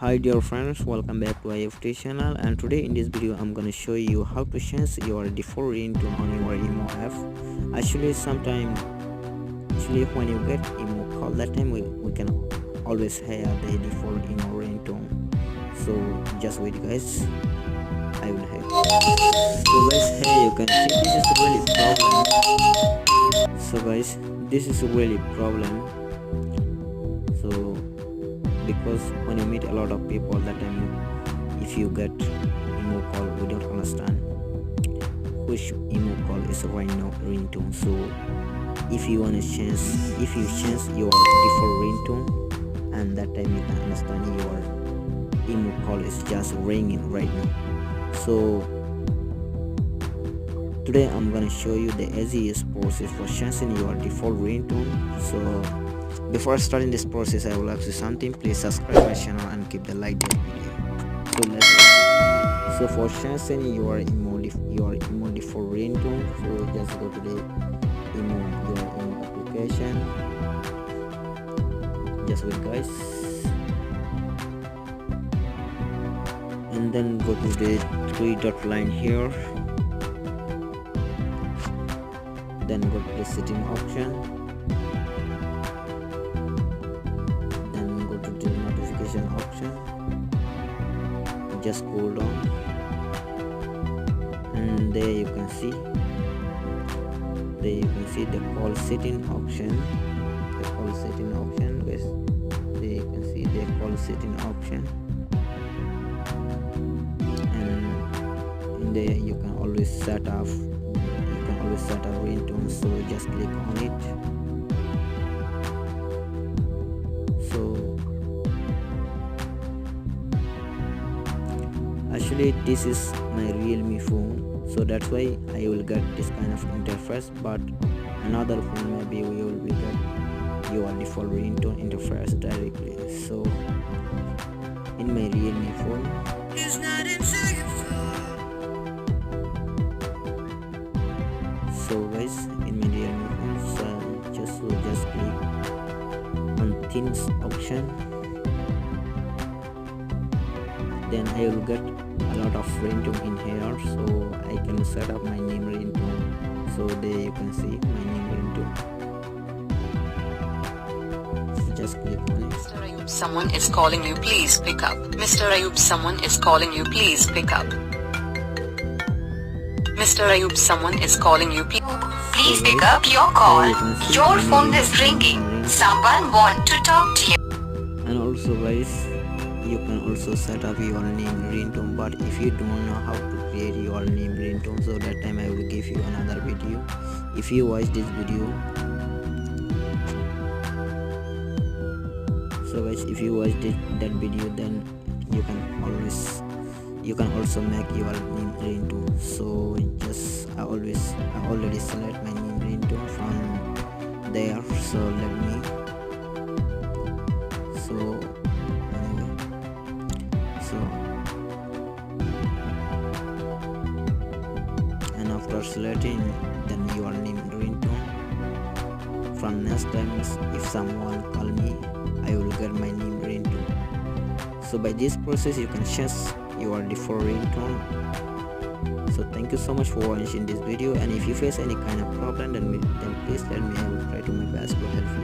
Hi dear friends, welcome back to IFT channel, and today in this video I'm gonna show you how to change your default ringtone on your emo app. Actually when you get emo call, that time we can always hear the default emo ringtone. So just wait guys, I will help. So guys, here you can see this is really problem. So guys, this is really problem. So because when you meet a lot of people, that time if you get emo call, we don't understand which emo call is right now ringtone. So if you change your default ringtone, and that time you can understand your emo call is just ringing right now. So today I'm gonna show you the easiest process for changing your default ringtone. So before starting this process, I will ask you something. Please subscribe my channel and keep the like that video. So let's go. So for changing your emo default ringtone, so just go to the your emo application. Just wait guys, and then go to the three dot line here. Then go to the setting option. Option, just scroll down, and there you can see the call setting option. Guys, there you can see the call setting option, and in there you can always set up ringtone. So just click on it. Actually this is my Realme phone, so that's why I will get this kind of interface, but another phone maybe we will get your default ringtone interface directly. So in my Realme phone, so guys, in my Realme phone, so just click on themes option. Then I will get a lot of ringtone in here, so I can set up my name ringtone. So there you can see my name ringtone. Just click on it. Mr. Ayub, someone is calling you, please pick up. Mr. Ayub, someone is calling you, please pick up. Mr. Ayub, someone is calling you, please pick up your call. Your phone is ringing. Someone want to talk to you. And also guys, you can also set up your name ringtone, but if you don't know how to create your name ringtone, so that time I will give you another video. If you watch this video, so guys, if you watch that video, then you can also make your name ringtone. So just I already select my name ringtone from there. So let me and after selecting then your name ringtone, from next time if someone call me, I will get my name ringtone. So by this process you can change your default ringtone. So thank you so much for watching this video, and if you face any kind of problem, then please let me, I will try to my best to help you.